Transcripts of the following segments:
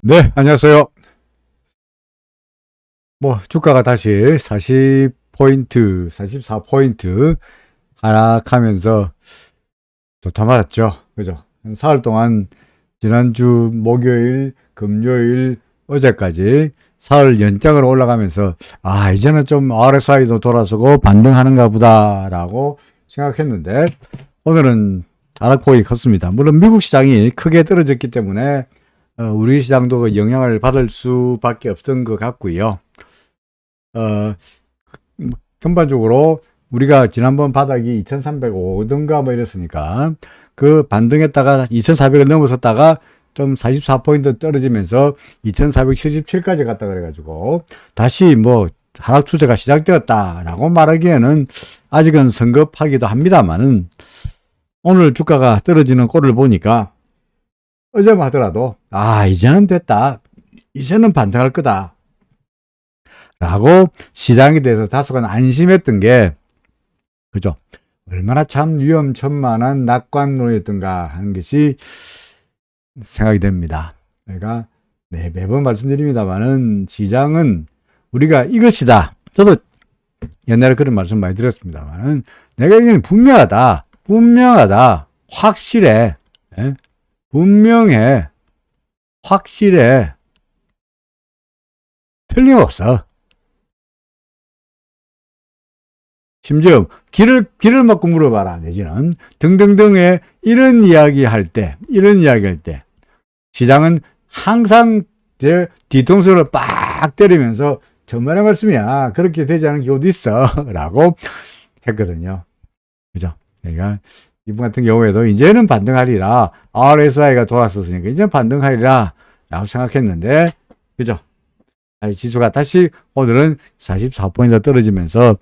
네, 안녕하세요. 주가가 다시 40포인트, 44포인트 하락하면서 또 다 맞았죠. 그죠? 한 사흘 동안 지난주 목요일, 금요일, 어제까지 사흘 연장으로 올라가면서 이제는 좀 RSI도 돌아서고 반등하는가 보다라고 생각했는데 오늘은 하락폭이 컸습니다. 물론 미국 시장이 크게 떨어졌기 때문에 우리 시장도 그 영향을 받을 수밖에 없던 것 같고요. 전반적으로 우리가 지난번 바닥이 2305던가 이랬으니까 그 반등했다가 2400을 넘어섰다가 좀 44포인트 떨어지면서 2477까지 갔다 그래가지고 다시 하락 추세가 시작되었다라고 말하기에는 아직은 성급하기도 합니다만은 오늘 주가가 떨어지는 꼴을 보니까 어제만 하더라도 이제는 됐다, 이제는 반등할 거다 라고 시장에 대해서 다소간 안심했던 게 그죠? 얼마나 참 위험천만한 낙관론이었던가 하는 것이 생각이 됩니다. 그러니까 매번 말씀드립니다만은 시장은 우리가 이것이다, 저도 옛날에 그런 말씀 많이 드렸습니다만은 내가 이게 분명하다, 확실해, 분명해, 확실해, 틀림없어. 심지어 길을 막 물어봐라 내지는 등등등의 이런 이야기 할 때 시장은 항상 뒤통수를 빡 때리면서 정말의 말씀이야, 그렇게 되지 않은 경우도 있어 라고 했거든요. 그죠? 그러니까 이번 같은 경우에도 이제는 반등하리라, RSI가 돌아섰으니까 이제는 반등하리라 라고 생각했는데 그죠? 지수가 다시 오늘은 44포인트 떨어지면서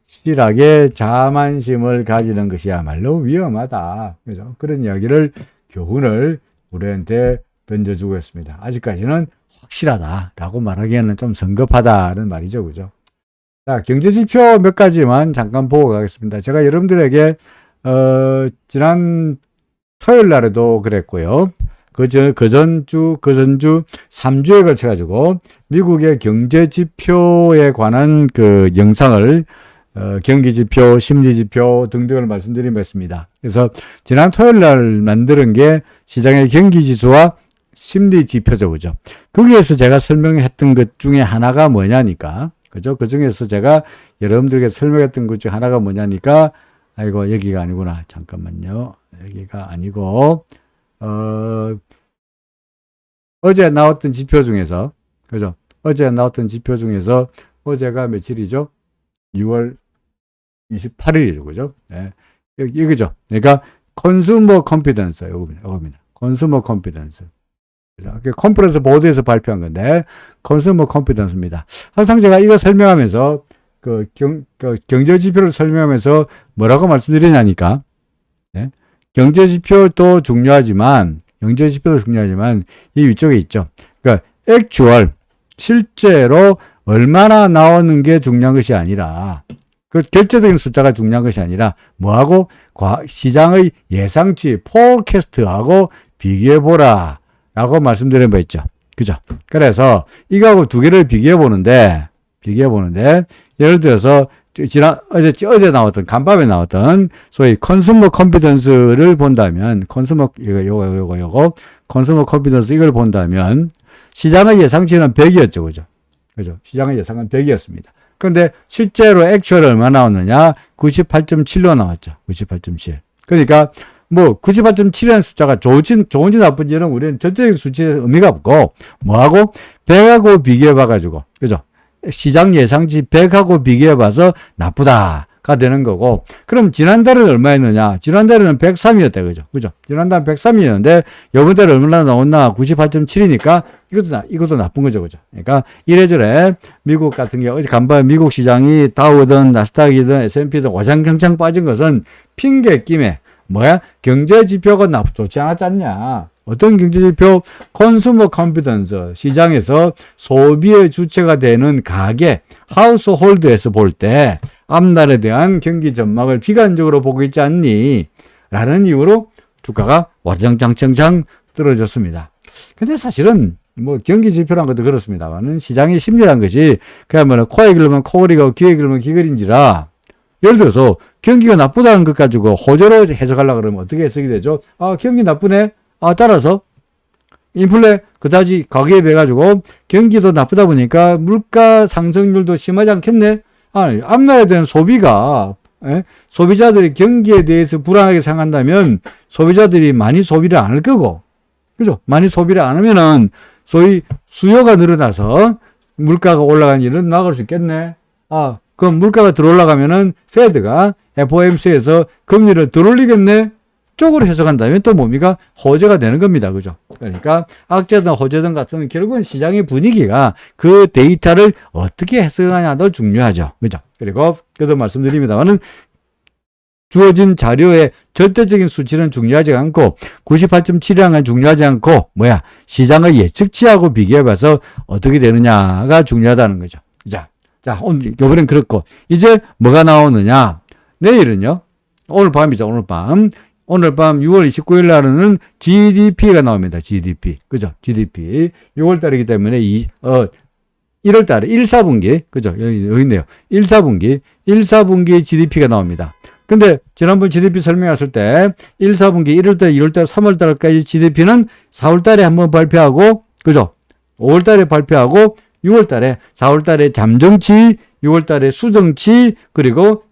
확실하게 자만심을 가지는 것이야말로 위험하다. 그죠? 그런 이야기를, 교훈을 우리한테 던져주고 있습니다. 아직까지는 확실하다라고 말하기에는 좀 성급하다는 말이죠. 그죠? 자, 경제지표 몇 가지만 잠깐 보고 가겠습니다. 제가 여러분들에게, 지난 토요일 날에도 그랬고요. 그전주 3주에 걸쳐가지고 미국의 경제지표에 관한 그 영상을 경기지표, 심리지표 등등을 말씀드린 바 있습니다. 그래서 지난 토요일 날 만드는 게 시장의 경기지수와 심리지표죠. 그죠? 거기에서 제가 설명했던 것 중에 하나가 뭐냐니까. 그죠? 그 중에서 제가 여러분들에게 설명했던 것 중에 하나가 뭐냐니까. 여기가 아니구나. 잠깐만요. 여기가 아니고, 어제 나왔던 지표 중에서, 그죠? 어제 나왔던 지표 중에서, 어제가 며칠이죠? 6월 28일이죠. 그죠? 네. 이거죠. 그러니까, 컨슈머 컨피던스. 요겁니다. 컨슈머 컨피던스. 컨퍼런스 보드에서 발표한 건데, 컨슈머 컨피던스입니다. 항상 제가 이거 설명하면서, 경제지표를 설명하면서 뭐라고 말씀드리냐니까. 네? 경제지표도 중요하지만, 이 위쪽에 있죠. 그러니까, 액추얼, 실제로 얼마나 나오는 게 중요한 것이 아니라, 그 결제적인 숫자가 중요한 것이 아니라 뭐하고 시장의 예상치 포캐스트하고 비교해보라 라고 말씀드린 바 있죠. 그죠? 그래서 이거하고 두 개를 비교해보는데 예를 들어서 어제 나왔던, 간밤에 나왔던 소위 컨슈머 컨피던스를 본다면, 컨슈머 컨피던스 이걸 본다면 시장의 예상치는 100이었죠. 그죠? 시장의 예상은 100이었습니다. 그런데 실제로 액추얼이 얼마 나왔느냐? 98.7로 나왔죠. 98.7. 그러니까 98.7이라는 숫자가 좋은지 나쁜지는 우리는 전체적인 수치에 의미가 없고, 뭐하고 100하고 비교해봐가지고, 그죠? 시장 예상치 100하고 비교해봐서 나쁘다가 되는 거고, 그럼 지난달에는 얼마였느냐? 지난달에는 103이었대. 그죠? 지난달은 103이었는데, 요번 달에 얼마나 나왔나? 98.7이니까, 이것도 나쁜 거죠. 그죠? 그러니까, 이래저래, 미국 같은 경우, 어제 간밤에 미국 시장이 다우든, 나스닥이든, S&P든 와장창창 빠진 것은 핑계김에, 경제지표가 좋지 않았지 않냐? 어떤 경제지표? 컨슈머 컨피던스, 시장에서 소비의 주체가 되는 가게, 하우스홀드에서 볼 때 앞날에 대한 경기 전망을 비관적으로 보고 있지 않니? 라는 이유로 주가가 와장창창 떨어졌습니다. 근데 사실은 뭐 경기 지표란 것도 그렇습니다만은 시장의 심리란 것이 그야말로 코에 기르면 코걸이고 귀에 기르면 귀걸인지라 예를 들어서 경기가 나쁘다는 것 가지고 호재로 해석하려고 그러면 어떻게 해석이 되죠? 아, 경기 나쁘네. 아, 따라서 인플레 그다지 가격에 비해 가지고 경기도 나쁘다 보니까 물가 상승률도 심하지 않겠네. 아니, 앞날에 대한 소비가 소비자들이 경기에 대해서 불안하게 생각한다면 소비자들이 많이 소비를 안 할 거고, 그죠? 많이 소비를 안 하면은 소위 수요가 늘어나서 물가가 올라간 일은 막을 수 있겠네. 아, 그럼 물가가 더 올라가면은 페드가 FOMC에서 금리를 더 올리겠네. 쪽으로 해석한다면 또 뭡니까? 호재가 되는 겁니다. 그죠? 그러니까 악재든 호재든 같은 결국은 시장의 분위기가 그 데이터를 어떻게 해석하냐도 중요하죠. 그죠? 그리고 그도 말씀드립니다만은 주어진 자료의 절대적인 수치는 중요하지 않고 98.7이랑은 중요하지 않고 시장의 예측치하고 비교해봐서 어떻게 되느냐가 중요하다는 거죠. 자, 오늘 요번엔 그렇고 이제 뭐가 나오느냐? 내일은요. 오늘 밤이죠. 오늘 밤 6월 29일 날은 GDP가 나옵니다. GDP. 그죠? GDP. 6월 달이기 때문에 1월 달에 1, 4분기. 그죠? 여기 있네요. 1, 4분기 GDP가 나옵니다. 근데 지난번 GDP 설명했을 때 1, 4분기 1월 달, 2월 달, 3월 달까지 GDP는 4월 달에 한번 발표하고 그죠? 5월 달에 발표하고 6월 달에 4월 달에 잠정치, 6월 달에 수정치, 그리고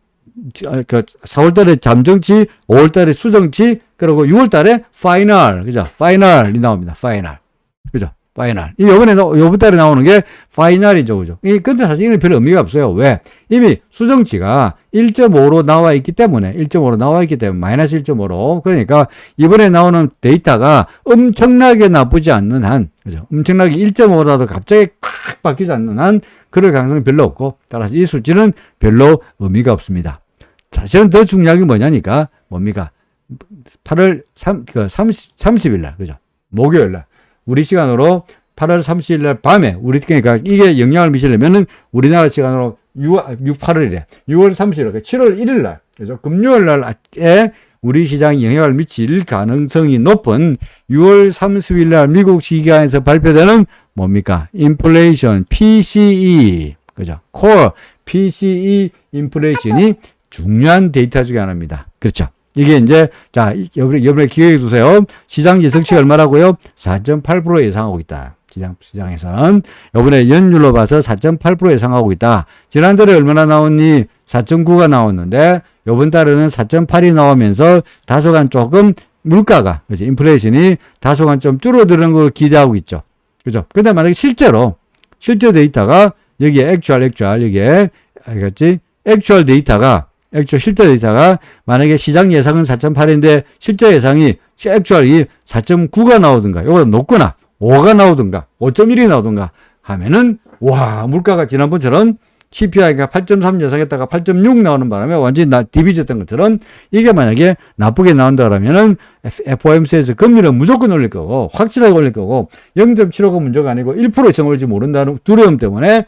4월 달에 잠정치, 5월 달에 수정치, 그리고 6월 달에 파이널, 그죠? 파이널이 나옵니다. 파이널. 그죠? 파이널. 요번 달에 나오는 게 파이널이죠. 그죠? 근데 사실 이건 별 의미가 없어요. 왜? 이미 수정치가 1.5로 나와 있기 때문에, 마이너스 1.5로. 그러니까 이번에 나오는 데이터가 엄청나게 나쁘지 않는 한, 그죠? 엄청나게 1.5라도 갑자기 콱 바뀌지 않는 한, 그럴 가능성이 별로 없고, 따라서 이 수치는 별로 의미가 없습니다. 사실은 더 중요한 게 뭐냐니까, 뭡니까? 8월 30일 날, 그죠? 목요일 날. 우리 시간으로 8월 30일 날 밤에, 그러니까 이게 영향을 미치려면은 우리나라 시간으로 8월이래. 6월 30일, 7월 1일 날, 그죠? 금요일 날에 우리 시장에 영향을 미칠 가능성이 높은 6월 30일 날 미국 시간에서 발표되는 뭡니까? 인플레이션, PCE, 그죠? Core PCE 인플레이션이 중요한 데이터 중에 하나입니다. 그렇죠? 이게 이제, 자, 이번에 기억해 두세요. 시장 예측치가 얼마라고요? 4.8% 예상하고 있다. 시장에서는. 이번에 연율로 봐서 4.8% 예상하고 있다. 지난달에 얼마나 나왔니? 4.9가 나왔는데, 이번 달에는 4.8이 나오면서 다소간 조금 물가가, 그죠? 인플레이션이 다소간 좀 줄어드는 걸 기대하고 있죠. 그죠? 근데 만약에 실제 데이터가, 여기에 여기에, 알겠지? 실제 데이터가 만약에 시장 예상은 4.8인데 실제 예상이 액츄얼이 4.9가 나오든가 이거보다 높거나 5가 나오든가 5.1이 나오든가 하면은 와 물가가 지난번처럼 CPI가 8.3 예상했다가 8.6 나오는 바람에 완전히 디비졌던 것처럼 이게 만약에 나쁘게 나온다 그러면은 FOMC에서 금리를 무조건 올릴 거고 확실하게 올릴 거고 0.75가 문제가 아니고 1% 이상 올릴지 모른다는 두려움 때문에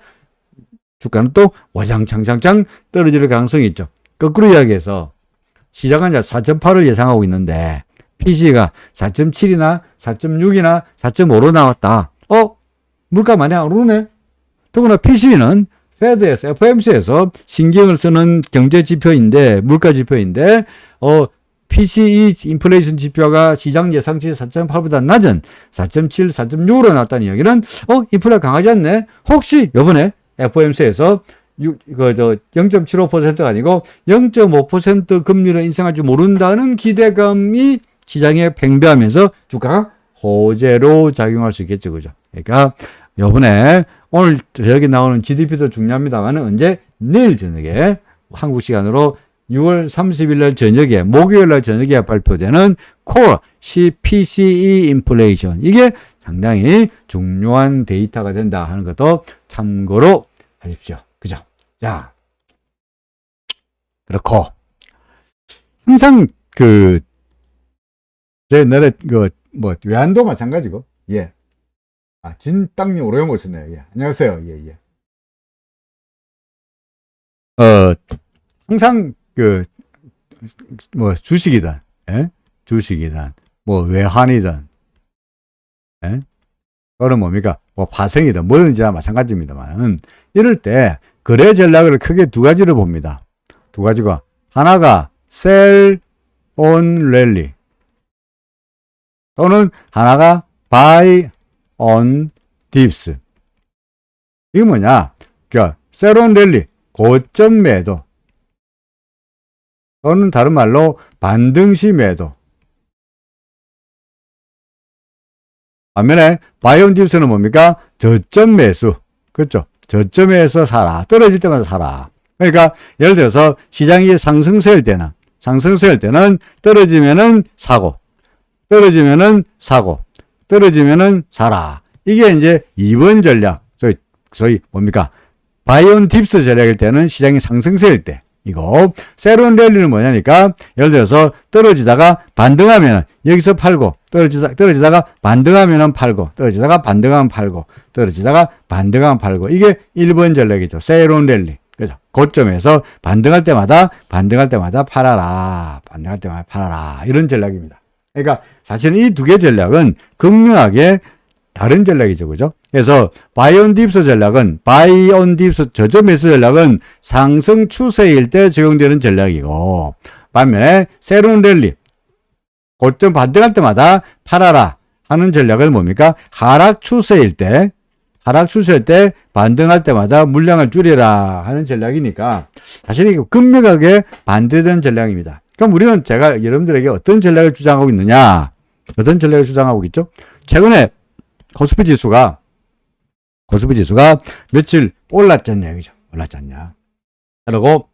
주가는 또 와장창창창 떨어질 가능성이 있죠. 거꾸로 이야기해서 시장은 4.8을 예상하고 있는데 PC가 4.7이나 4.6이나 4.5로 나왔다. 물가 많이 안 오르네. 더구나 PC는 페드에서 FOMC에서 신경을 쓰는 경제 지표인데 물가 지표인데 PCE 인플레이션 지표가 시장 예상치 4.8보다 낮은 4.7, 4.6으로 나왔다는 이야기는 인플레가 강하지 않네. 혹시 이번에 FOMC에서 0.75%가 아니고 0.5% 금리를 인상할지 모른다는 기대감이 시장에 팽배하면서 주가가 호재로 작용할 수 있겠죠. 그죠? 그러니까 요번에 오늘 저녁에 나오는 GDP도 중요합니다만 언제? 내일 저녁에 한국 시간으로 6월 30일 날 저녁에 목요일 날 저녁에 발표되는 Core PCE 인플레이션 이게 상당히 중요한 데이터가 된다 하는 것도 참고로 하십시오. 그죠? 자, 그렇고 항상 옛날에 외환도 마찬가지고 예. 진땅님 오래 모셨네요. 예. 안녕하세요. 예. 항상 주식이든 예? 주식이든 외환이든 예? 또는 뭡니까? 뭐 파생이든 뭐든지 다 마찬가지입니다만, 이럴 때 거래 전략을 크게 두 가지로 봅니다. 두 가지가, 하나가 sell on rally, 또는 하나가 buy on dips. 이게 뭐냐? 그러니까 sell on rally, 고점 매도, 또는 다른 말로 반등시 매도. 반면에 buy on dips는 뭡니까? 저점 매수. 그렇죠? 저점에서 사라. 떨어질 때마다 사라. 그러니까 예를 들어서 시장이 상승세일 때는 떨어지면은 사고, 떨어지면은 사고, 떨어지면은 사라. 이게 이제 2번 전략. 소위 뭡니까? 바이온 딥스 전략일 때는 시장이 상승세일 때 이거. 세론 랠리는 뭐냐니까, 예를 들어서 떨어지다가 반등하면 여기서 팔고, 떨어지다가 반등하면 팔고, 떨어지다가 반등하면 팔고, 떨어지다가 반등하면 팔고. 이게 1번 전략이죠. 세론 랠리. 그죠? 고점에서 반등할 때마다 팔아라. 반등할 때마다 팔아라. 이런 전략입니다. 그러니까 사실은 이 두 개 전략은 극명하게 다른 전략이죠. 그죠? 그래서 바이온 딥스 전략은, 바이온 딥스 저점 매수 전략은 상승 추세일 때 적용되는 전략이고, 반면에 세론 랠리, 고점 반등할 때마다 팔아라 하는 전략은 뭡니까? 하락 추세일 때 반등할 때마다 물량을 줄이라 하는 전략이니까 사실 이게 극명하게 반대되는 전략입니다. 그럼 우리는 제가 여러분들에게 어떤 전략을 주장하고 있느냐? 어떤 전략을 주장하고 있죠? 최근에 코스피 지수가 며칠 올랐잖냐, 그죠? 올랐잖냐. 그리고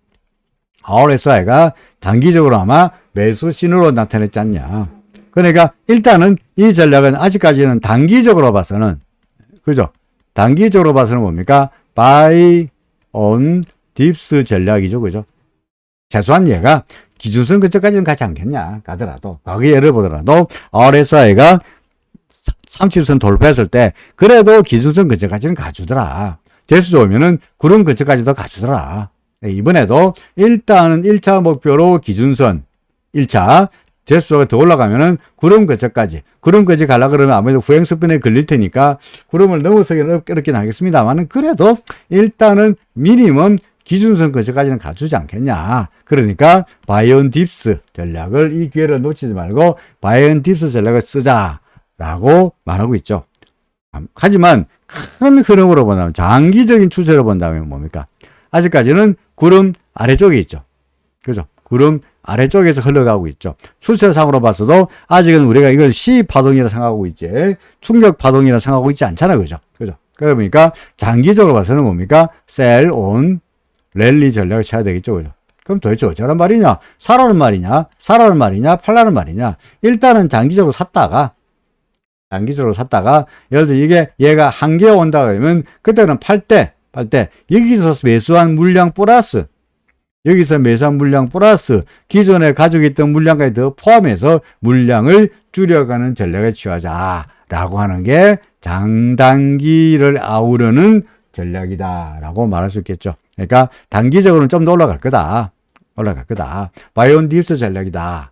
RSI가 단기적으로 아마 매수 신호로 나타냈지 않냐. 그러니까 일단은 이 전략은 아직까지는 단기적으로 봐서는, 그죠? 단기적으로 봐서는 뭡니까? buy on dips 전략이죠. 그죠? 최소한 얘가 기준선 근처까지는 가지 않겠냐. 가더라도. 과거 예를 보더라도 RSI가 30선 돌파했을 때 그래도 기준선 근처까지는 가주더라. 재수 좋으면은 구름 근처까지도 가주더라. 이번에도 일단은 1차 목표로 기준선 1차 재수가 더 올라가면은 구름 근처까지 가려고 그러면 아무래도 후행스핀에 걸릴 테니까 구름을 넘어서기는 어렵긴 하겠습니다만, 그래도 일단은 미니멈 기준선 근처까지는 가주지 않겠냐. 그러니까 바이온 딥스 전략을, 이 기회를 놓치지 말고 바이온 딥스 전략을 쓰자라고 말하고 있죠. 하지만 큰 흐름으로 본다면, 장기적인 추세로 본다면 뭡니까? 아직까지는 구름 아래쪽에 있죠. 그죠? 구름 아래쪽에서 흘러가고 있죠. 추세상으로 봤어도 아직은 우리가 이걸 C파동이라 생각하고 있지, 충격파동이라 생각하고 있지 않잖아요. 그죠? 그죠? 그러니까 장기적으로 봐서는 뭡니까? Sell on 랠리 전략을 쳐야 되겠죠. 그죠? 그럼 도대체 어쩌란 말이냐? 사라는 말이냐? 팔라는 말이냐? 일단은 장기적으로 샀다가, 예를 들어 얘가 한계에 온다 그러면 그때는 팔 때, 여기서 매수한 물량 플러스, 기존에 가지고 있던 물량까지 더 포함해서 물량을 줄여가는 전략을 취하자라고 하는 게 장단기를 아우르는 전략이다라고 말할 수 있겠죠. 그러니까 단기적으로는 좀 더 올라갈 거다. 바이온 딥스 전략이다.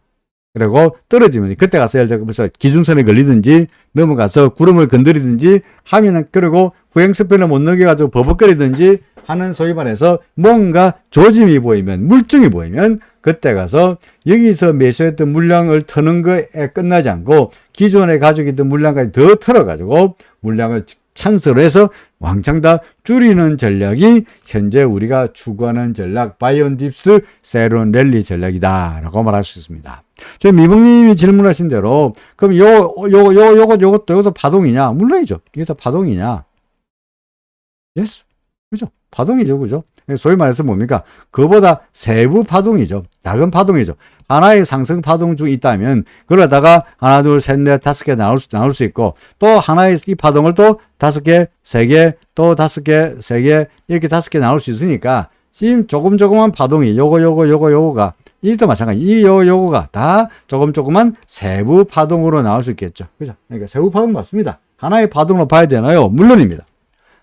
그리고 떨어지면 그때 가서 예를 들어서 기준선에 걸리든지 넘어가서 구름을 건드리든지 하면은, 그리고 후행스편을 못 넘겨가지고 버벅거리든지 하는, 소위 말해서 뭔가 조짐이 보이면, 물증이 보이면 그때 가서 여기서 매수했던 물량을 터는 거에 끝나지 않고 기존에 가지고 있던 물량까지 더 털어가지고 물량을 찬스로 해서 왕창 다 줄이는 전략이 현재 우리가 추구하는 전략, 바이온 딥스 세론 랠리 전략이다라고 말할 수 있습니다. 저 미봉님이 질문하신 대로, 그럼 요것도 파동이냐? 물론이죠. 이게 다 파동이냐? 예스. 그죠? 파동이죠. 그죠? 소위 말해서 뭡니까? 그보다 세부 파동이죠. 작은 파동이죠. 하나의 상승 파동 중에 있다면, 그러다가 하나, 둘, 셋, 넷, 다섯 개 나올 수 있고, 또 하나의 이 파동을 또 다섯 개, 세 개, 또 다섯 개, 세 개, 이렇게 다섯 개 나올 수 있으니까, 지금 조금만 파동이, 요거가, 이것도 마찬가지. 요거가 다 조금만 세부 파동으로 나올 수 있겠죠. 그죠? 그러니까 세부 파동 맞습니다. 하나의 파동으로 봐야 되나요? 물론입니다.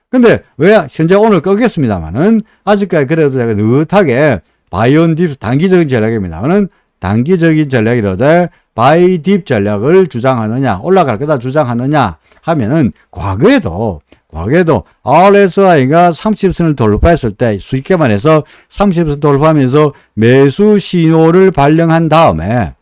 근데 왜 현재 오늘 끄겠습니다만은, 아직까지 그래도 제가 느긋하게 바이온 딥스 단기적인 전략입니다만은, 단기적인 전략이라도 바이 딥 전략을 주장하느냐, 올라갈 거다 주장하느냐 하면은 과거에도 RSI가 30선을 돌파했을 때 쉽게 말해서 30선 돌파하면서 매수 신호를 발령한 다음에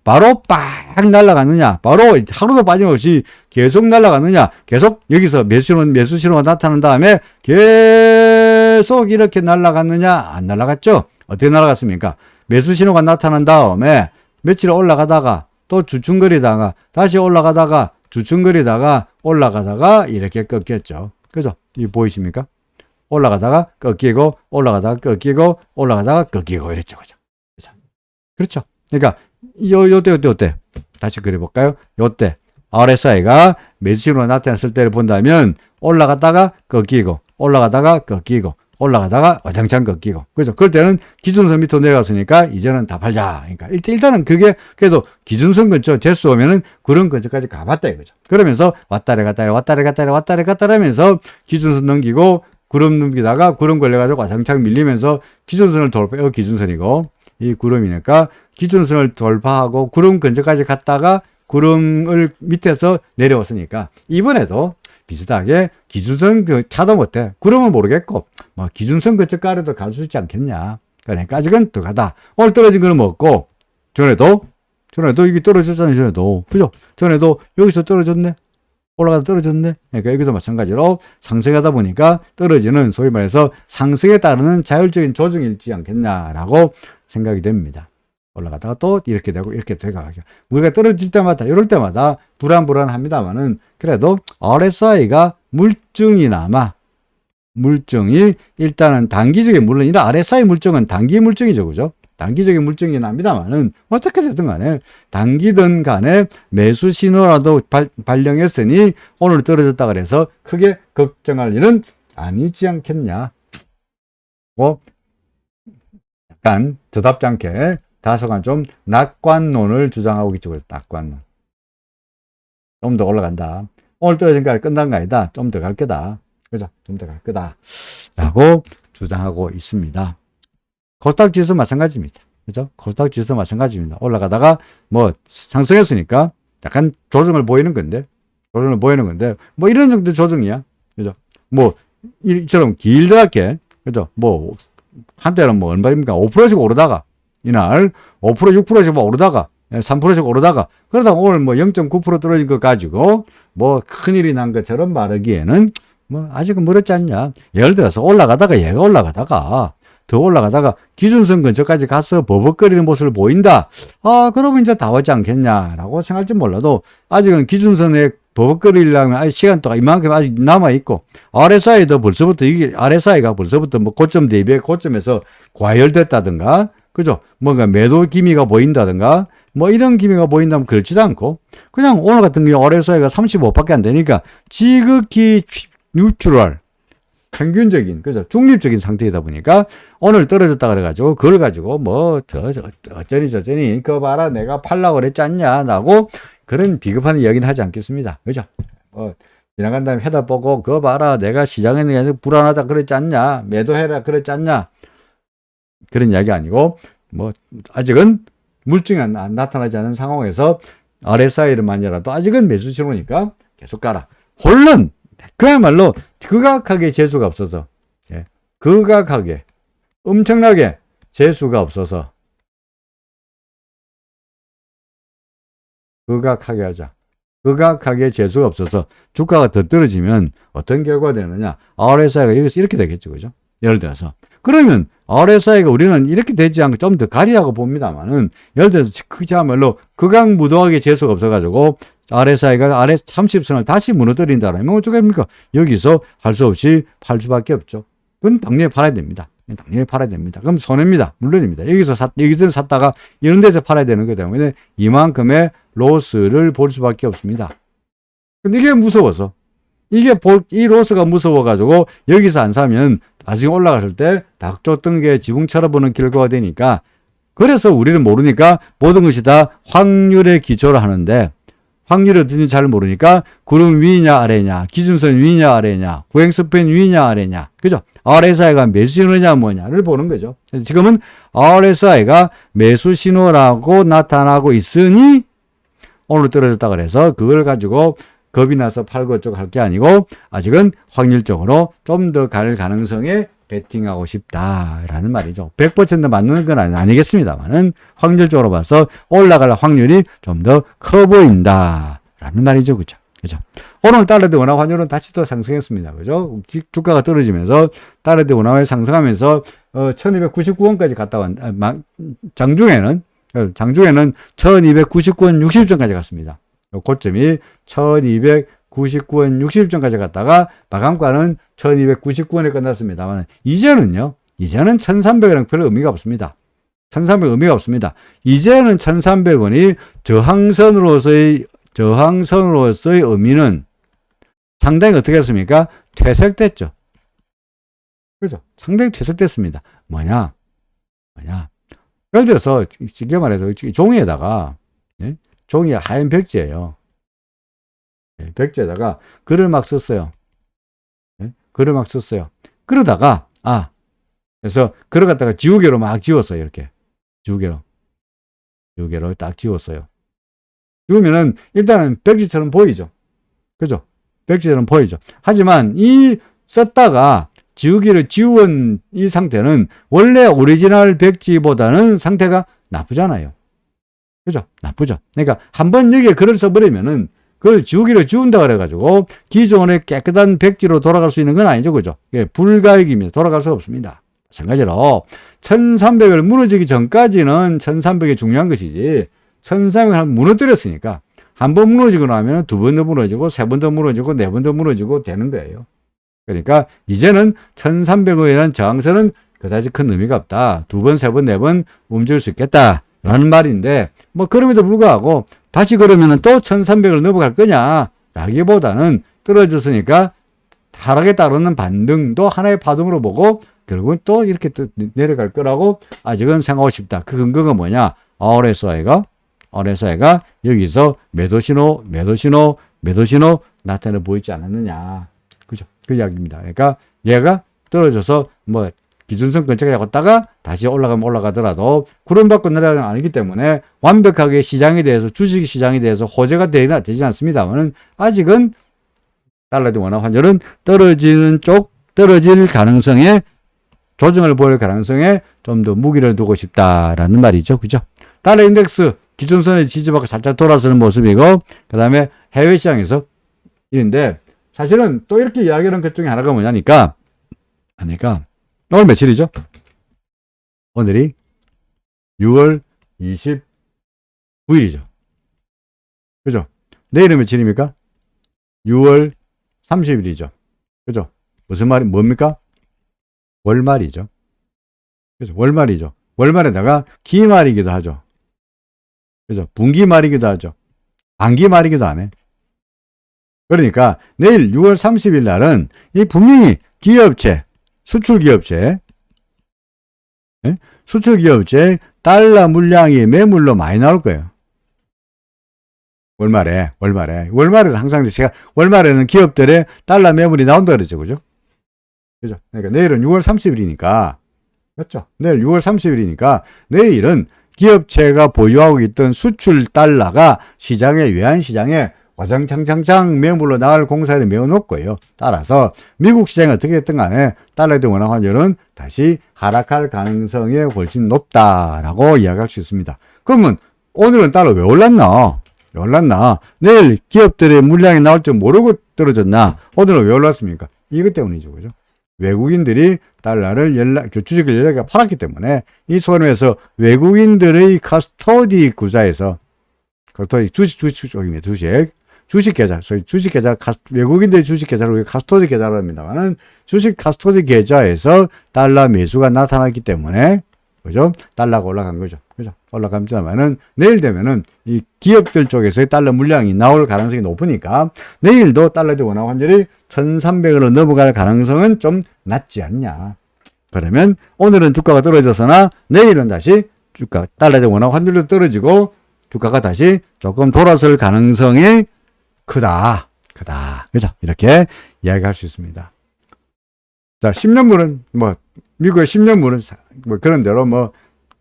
바로 빡 날아가느냐, 바로 하루도 빠짐없이 계속 날아가느냐, 계속 여기서 매수 신호가 나타난 다음에 계속 이렇게 날아갔느냐, 안 날아갔죠? 어떻게 날아갔습니까? 매수 신호가 나타난 다음에 며칠 올라가다가 또 주춤거리다가 다시 올라가다가 주춤거리다가 올라가다가 이렇게 꺾였죠. 그죠? 이 보이십니까? 올라가다가 꺾이고 올라가다가 꺾이고 올라가다가 꺾이고 이랬죠. 그죠? 그렇죠? 그러니까 요때 다시 그려볼까요? 요때 RSI가 매수 신호가 나타났을 때를 본다면 올라갔다가 꺾이고 올라가다가 꺾이고 올라가다가 와장창 꺾이고. 그죠? 그럴 때는 기준선 밑으로 내려갔으니까 이제는 다 팔자. 그러니까 일단은 그게 그래도 기준선 근처 재수 오면은 그런 근처까지 가봤다 이거죠. 그러면서 왔다리 갔다리 하면서 기준선 넘기고 구름 넘기다가 구름 걸려가지고 와장창 밀리면서 기준선을 돌파해요. 기준선이고 이 구름이니까 기준선을 돌파하고 구름 근처까지 갔다가 구름을 밑에서 내려왔으니까 이번에도 비슷하게 기준선 차도 못해. 구름은 모르겠고 뭐 기준선 근처까지도 갈 수 있지 않겠냐. 그러니까 아직은 더 가다. 오늘 떨어진 거는 먹고 전에도 이게 떨어졌잖아요. 전에도 그죠? 전에도 여기서 떨어졌네. 올라가다 떨어졌네. 그러니까 여기도 마찬가지로 상승하다 보니까 떨어지는 소위 말해서 상승에 따르는 자율적인 조정이지 않겠냐라고 생각이 됩니다. 올라가다가 또 이렇게 되고 이렇게 돼가죠. 우리가 떨어질 때마다 이럴 때마다 불안합니다만은 그래도 RSI가 물증이 일단은 단기적인 물론 이런 RSI 물증은 단기 물증이죠. 그죠? 단기적인 물증이 납니다만은 어떻게 되든 간에 단기든 간에 매수 신호라도 발령했으니 오늘 떨어졌다 그래서 크게 걱정할 일은 아니지 않겠냐. 약간 저답지 않게 다소간 좀 낙관론을 주장하고 있죠. 낙관론. 좀 더 올라간다. 오늘 떨어진가 끝난 거 아니다. 좀 더 갈 거다. 그죠? 좀 더 갈 거다. 라고 주장하고 있습니다. 코스닥 지수 마찬가지입니다. 그죠? 코스닥 지수 마찬가지입니다. 올라가다가 뭐 상승했으니까 약간 조정을 보이는 건데, 뭐 이런 정도 조정이야. 그죠? 뭐, 이처럼 길게, 그죠? 뭐, 한때는 뭐 얼마입니까? 5%씩 오르다가, 이날 5%, 6%씩 오르다가 3%씩 오르다가 그러다가 오늘 뭐 0.9% 떨어진 거 가지고 뭐 큰일이 난 것처럼 말하기에는 뭐 아직은 멀었지 않냐. 예를 들어서 얘가 올라가다가 더 올라가다가 기준선 근처까지 가서 버벅거리는 모습을 보인다. 그러면 이제 다 왔지 않겠냐라고 생각할지 몰라도 아직은 기준선에 버벅거리려면 아직 시간 동안 이만큼 아직 남아있고 RSI가 벌써부터 뭐 고점 대비해 고점에서 과열됐다든가 그죠? 뭔가 매도 기미가 보인다든가, 뭐 이런 기미가 보인다면 그렇지도 않고, 그냥 오늘 같은 경우 RSI가 35밖에 안 되니까 지극히 뉴트럴, 평균적인, 그죠? 중립적인 상태이다 보니까 오늘 떨어졌다 그래가지고, 그걸 가지고 뭐, 어쩌니 저쩌니, 그거 봐라, 내가 팔라고 그랬지 않냐, 라고 그런 비겁한 이야기는 하지 않겠습니다. 그죠? 지나간 다음에 해다 보고, 그거 봐라, 내가 시장에 불안하다 그랬지 않냐, 매도해라 그랬지 않냐, 그런 이야기 아니고 뭐 아직은 물증이 안 나타나지 않은 상황에서 RSI만이라도 아직은 매수 신호니까 계속 가라. 물론 그야말로 극악하게 재수가 없어서 극악하게 엄청나게 재수가 없어서 극악하게 재수가 없어서 주가가 더 떨어지면 어떤 결과가 되느냐. RSI가 여기서 이렇게 되겠죠. 그죠? 예를 들어서 그러면 RSI가 우리는 이렇게 되지 않고 좀 더 가리라고 봅니다만은 예를 들어서 그야말로 극악무도하게 재수가 없어가지고 RSI가 30선을 다시 무너뜨린다라면 어떻게 합니까? 여기서 할 수 없이 팔 수밖에 없죠. 그건 당연히 팔아야 됩니다. 그럼 손해입니다. 물론입니다. 여기서 샀다가 이런 데서 팔아야 되는 거기 때문에 이만큼의 로스를 볼 수밖에 없습니다. 근데 이게 무서워서 이 로스가 무서워가지고 여기서 안 사면 나중에 올라갔을 때 닭쫓던 게 지붕 쳐다보는 결과가 되니까 그래서 우리는 모르니까 모든 것이 다 확률에 기초를 하는데 확률이 어떤지 잘 모르니까 구름 위냐 아래냐 기준선 위냐 아래냐 구행스팬 위냐 아래냐 그죠? RSI가 몇 신호냐 뭐냐를 보는 거죠. 지금은 RSI가 매수 신호라고 나타나고 있으니 오늘 떨어졌다 그래서 그걸 가지고 겁이 나서 팔고 어쩌고 할 게 아니고 아직은 확률적으로 좀 더 갈 가능성에 베팅하고 싶다라는 말이죠. 100% 맞는 건 아니겠습니다만은 확률적으로 봐서 올라갈 확률이 좀 더 커 보인다라는 말이죠. 그죠? 그죠? 오늘 달러대 원화 환율은 다시 또 상승했습니다. 그죠? 주가가 떨어지면서 달러대 원화가 상승하면서 1299원까지 갔다 장중에는 1299원 60점까지 갔습니다. 고점이 1299원 60점까지 갔다가 마감가는 1299원에 끝났습니다만 이제는 1300원은 별 의미가 없습니다. 1300원 의미가 없습니다. 이제는 1300원이 저항선으로서의 의미는 상당히 어떻게 했습니까? 퇴색됐죠. 그죠? 상당히 퇴색됐습니다. 뭐냐? 예를 들어서, 쉽게 말해서, 종이에다가, 종이 하얀 벽지예요. 벽지에다가 글을 막 썼어요. 그러다가, 그래서 글을 갖다가 지우개로 막 지웠어요. 이렇게. 지우개로 딱 지웠어요. 지우면은 일단은 벽지처럼 보이죠. 그죠? 벽지처럼 보이죠. 하지만 썼다가 지우개를 지운 이 상태는 원래 오리지널 벽지보다는 상태가 나쁘잖아요. 그죠? 나쁘죠. 그러니까 한번 여기에 글을 써버리면은 그걸 지우개로 지운다 그래가지고 기존의 깨끗한 벽지로 돌아갈 수 있는 건 아니죠. 그죠? 불가역입니다. 돌아갈 수 없습니다. 마찬가지로 1300을 무너지기 전까지는 1300이 중요한 것이지 1300을 무너뜨렸으니까 한 번 무너지고 나면 두 번 더 무너지고 세 번 더 무너지고 네 번 더 무너지고 되는 거예요. 그러니까 이제는 1300원이라는 저항선은 그다지 큰 의미가 없다. 두 번, 세 번, 네 번 움직일 수 있겠다. 라는 말인데 그럼에도 불구하고 다시 그러면은 또 1300을 넘어갈 거냐 라기보다는 떨어졌으니까 하락에 따르는 반등도 하나의 파동으로 보고 결국은 또 이렇게 또 내려갈 거라고 아직은 생각하고 싶다. 그 근거가 뭐냐? RSI가 여기서 매도 신호 나타내 보이지 않았느냐. 그죠? 그 이야기입니다. 그러니까 얘가 떨어져서 기준선 근처에 갔다가 다시 올라가더라도 구름받고 내려가는 건 아니기 때문에 완벽하게 시장에 대해서 주식 시장에 대해서 호재가 되지 않습니다만은 아직은 달러대 원화 환율은 떨어질 가능성에 조정을 보일 가능성에 좀 더 무기를 두고 싶다라는 말이죠. 그죠? 달러 인덱스 기준선에 지지받고 살짝 돌아서는 모습이고 그 다음에 해외 시장에서 이런데 사실은 또 이렇게 이야기하는 것 중에 하나가 뭐냐니까 오늘 며칠이죠? 오늘이 6월 29일이죠. 그죠? 내일은 며칠입니까? 6월 30일이죠. 그죠? 무슨 말이 뭡니까? 월말이죠. 그죠? 월말이죠. 월말에다가 기말이기도 하죠. 그죠? 분기말이기도 하죠. 반기말이기도 하네. 그러니까 내일 6월 30일 날은 이 분명히 기업체, 수출기업체 달러 물량이 매물로 많이 나올 거예요. 월말에는 항상 제가 월말에는 기업들의 달러 매물이 나온다 그랬죠. 그죠? 그러니까 내일은 6월 30일이니까 맞죠? 내일 6월 30일이니까 내일은 기업체가 보유하고 있던 수출 달러가 외환시장에 와장창창창 매물로 나갈 공사를 매우 높고요. 따라서 미국 시장이 어떻게 됐든 간에 달러에 대한 원화 환율은 다시 하락할 가능성이 훨씬 높다라고 이야기할 수 있습니다. 그러면 오늘은 달러 왜 올랐나? 내일 기업들의 물량이 나올 줄 모르고 떨어졌나? 오늘은 왜 올랐습니까? 이것 때문이죠. 그죠? 외국인들이 달러를 주식을 연락해 팔았기 때문에 이 손에서 외국인들의 카스토디 구자에서 주식 계좌, 외국인들의 주식 계좌를 카스토디 계좌로 합니다만은 주식 카스토디 계좌에서 달러 매수가 나타났기 때문에 그죠? 달러가 올라간 거죠. 그죠? 올라갑니다만은 내일 되면은 이 기업들 쪽에서의 달러 물량이 나올 가능성이 높으니까 내일도 달러 대 원화 환율이 1300원으로 넘어갈 가능성은 좀 낮지 않냐. 그러면 오늘은 주가가 떨어졌으나 내일은 다시 달러 대 원화 환율도 떨어지고 주가가 다시 조금 돌아설 가능성이 크다. 그죠? 이렇게 이야기할 수 있습니다. 자, 10년물은 미국의 10년물은 그런 대로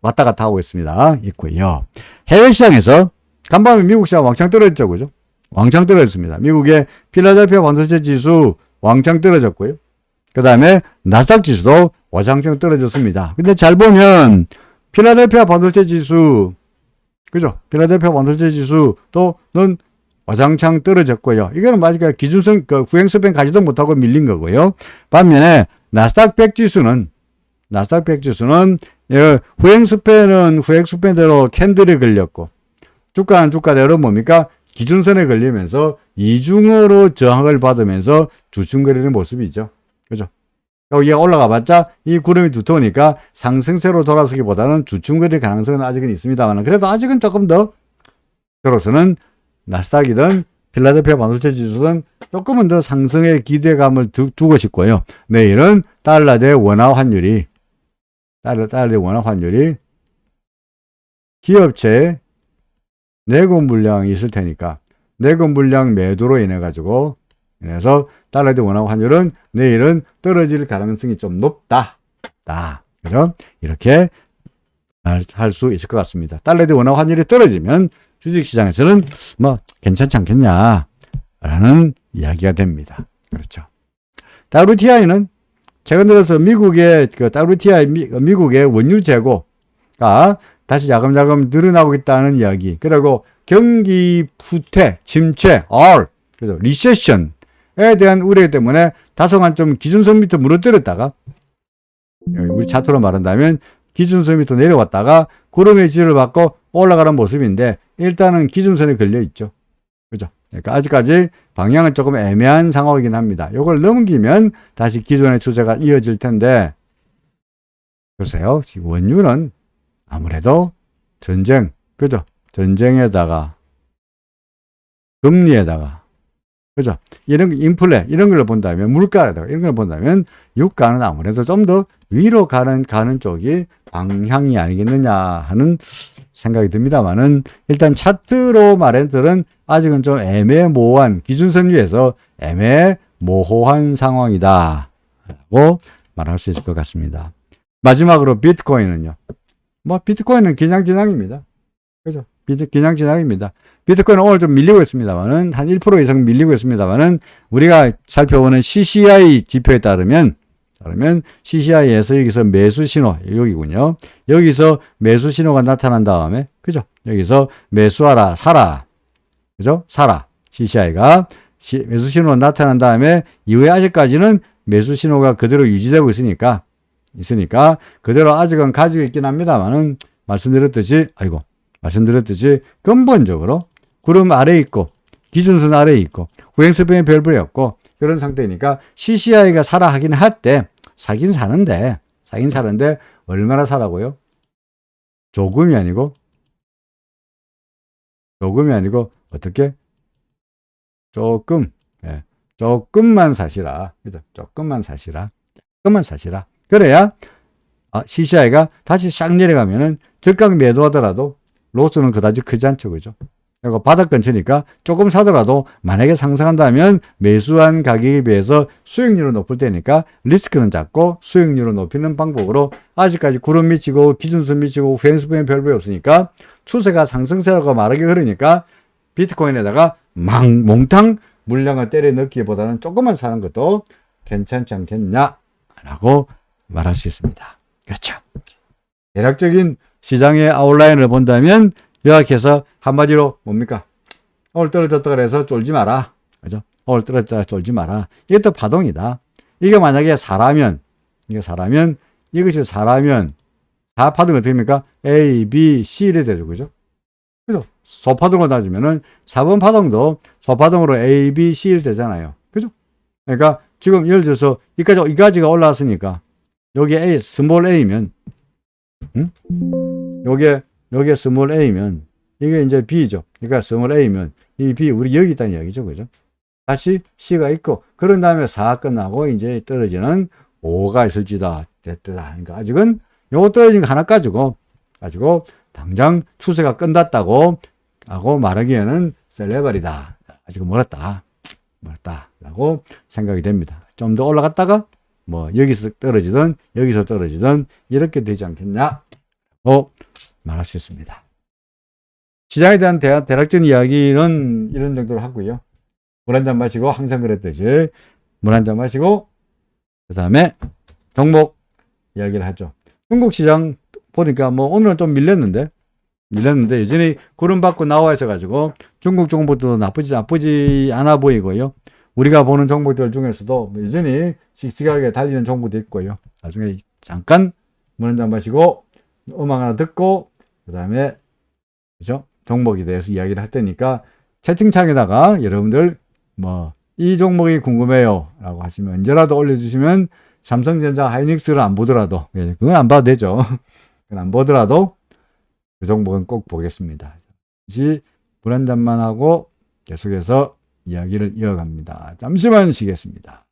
왔다 갔다 하고 있고요. 해외 시장에서 간밤에 미국 시장 왕창 떨어졌죠, 그죠? 왕창 떨어졌습니다. 미국의 필라델피아 반도체 지수 왕창 떨어졌고요. 그 다음에 나스닥 지수도 왕창 떨어졌습니다. 근데 잘 보면 필라델피아 반도체 지수, 그죠? 필라델피아 반도체 지수도는 와장창 떨어졌고요. 이거는 마지막 기준성, 후행스팬 가지도 못하고 밀린 거고요. 반면에 나스닥 100 지수는 후행스팬대로 캔들이 걸렸고, 주가는 주가대로 뭡니까? 기준선에 걸리면서 이중으로 저항을 받으면서 주춤거리는 모습이죠. 그죠? 여기가 올라가 봤자 이 구름이 두터우니까 상승세로 돌아서기보다는 주춤거릴 가능성은 아직은 있습니다만, 그래도 아직은 조금 더, 저로서는 나스닥이든 필라델피아 반도체 지수든 조금은 더 상승의 기대감을 두고 싶고요. 내일은 달러 대 원화 환율이 기업체의 내군 물량이 있을 테니까 내군 물량 매도로 인해서 달러 대 원화 환율은 내일은 떨어질 가능성이 좀 높다. 그죠? 이렇게 할 수 있을 것 같습니다. 달러 대 원화 환율이 떨어지면 주식시장에서는 뭐 괜찮지 않겠냐라는 이야기가 됩니다. 그렇죠. WTI는 최근 들어서 미국의 미국의 원유 재고가 다시 야금야금 늘어나고 있다는 이야기. 그리고 경기 후퇴, 침체, 그래서 리세션에 대한 우려 때문에 다소간 좀 기준선 밑에 무너뜨렸다가, 우리 차트로 말한다면 기준선 밑으로 내려왔다가 구름의 지지를 받고 올라가는 모습인데, 일단은 기준선에 걸려 있죠. 그죠? 그러니까 아직까지 방향은 조금 애매한 상황이긴 합니다. 이걸 넘기면 다시 기존의 추세가 이어질 텐데, 글쎄요, 지금 원유는 아무래도 전쟁, 그죠? 전쟁에다가, 금리에다가, 그죠? 인플레, 이런 걸 본다면, 물가에다가, 이런 걸 본다면, 유가는 아무래도 좀 더 위로 가는 쪽이 방향이 아니겠느냐 하는 생각이 듭니다만은, 일단 차트로 말해들은 아직은 좀 애매모호한, 기준선 위에서 애매모호한 상황이다 라고 말할 수 있을 것 같습니다. 마지막으로 비트코인은요. 비트코인은 기장진항입니다. 그죠? 기장진항입니다. 비트코인은 오늘 좀 밀리고 있습니다만은, 한 1% 이상 밀리고 있습니다만은, 우리가 살펴보는 CCI 지표에 따르면 CCI에서 여기서 매수 신호, 여기군요. 여기서 매수 신호가 나타난 다음에, 그죠? 여기서 매수하라, 사라. 그죠? 사라. CCI가 매수 신호가 나타난 다음에, 이후에 아직까지는 매수 신호가 그대로 유지되고 있으니까, 그대로 아직은 가지고 있긴 합니다만은, 말씀드렸듯이 근본적으로 구름 아래에 있고, 기준선 아래에 있고, 후행스팬이 별볼이 없고, 그런 상태니까 CCI가 사라 하긴 할 때, 사긴 사는데, 얼마나 사라고요? 조금이 아니고, 어떻게? 조금만 사시라. 조금만 사시라. 그래야, CCI가 다시 싹 내려가면은, 적각 매도하더라도, 로스는 그다지 크지 않죠. 그죠? 그리고 바닥 근처니까 조금 사더라도 만약에 상승한다면 매수한 가격에 비해서 수익률은 높을 때니까 리스크는 작고 수익률을 높이는 방법으로, 아직까지 구름 미치고 기준선 미치고 후행스팬 별볼이 없으니까 추세가 상승세라고 말하기 그러니까 비트코인에다가 몽탕 물량을 때려 넣기보다는 조금만 사는 것도 괜찮지 않겠냐라고 말할 수 있습니다. 그렇죠. 대략적인 시장의 아웃라인을 본다면 요약해서 한마디로 뭡니까? 오늘 떨어졌다 그래서 쫄지 마라. 그죠? 오늘 떨어졌다 쫄지 마라. 이것도 파동이다. 이게 만약에 사라면, 이것이 사라면, 4파동이 어떻게 됩니까? A, B, C 이래 되죠. 그죠? 그죠? 소파동으로 따지면은 4번 파동도 소파동으로 A, B, C 이래 되잖아요. 그죠? 그러니까 지금 예를 들어서 이까지가 올라왔으니까 여기 A, 스몰 A면, 요게 스몰 A면, 이게 이제 B죠. 그러니까 스몰 A면, 이 B, 우리 여기 있다는 이야기죠. 그죠? 다시 C가 있고, 그런 다음에 4 끝나고 이제 떨어지는 5가 있을지다. 됐다. 그러니까 아직은 요거 떨어진 거 하나 가지고 당장 추세가 끝났다고 하고 말하기에는 셀레버리다. 아직은 멀었다. 라고 생각이 됩니다. 좀 더 올라갔다가, 여기서 떨어지든, 이렇게 되지 않겠냐? 말할 수 있습니다. 시장에 대한 대략적인 이야기는 이런 정도로 하고요. 물 한 잔 마시고 항상 그랬듯이 물 한 잔 마시고 그 다음에 종목 이야기를 하죠. 중국 시장 보니까 뭐 오늘은 좀 밀렸는데 여전히 구름 밖으로 나와 있어 가지고 중국 종목도 나쁘지 않아 보이고요. 우리가 보는 종목들 중에서도 여전히 씩씩하게 달리는 종목도 있고요. 나중에 잠깐 물 한 잔 마시고 음악 하나 듣고 그 다음에 그죠? 종목에 대해서 이야기를 할 테니까 채팅창에다가 여러분들 뭐 이 종목이 궁금해요 라고 하시면 언제라도 올려주시면 삼성전자 하이닉스를 안 보더라도 그건 안 봐도 되죠. 그건 안 보더라도 그 종목은 꼭 보겠습니다. 물 한 잔만 하고 계속해서 이야기를 이어갑니다. 잠시만 쉬겠습니다.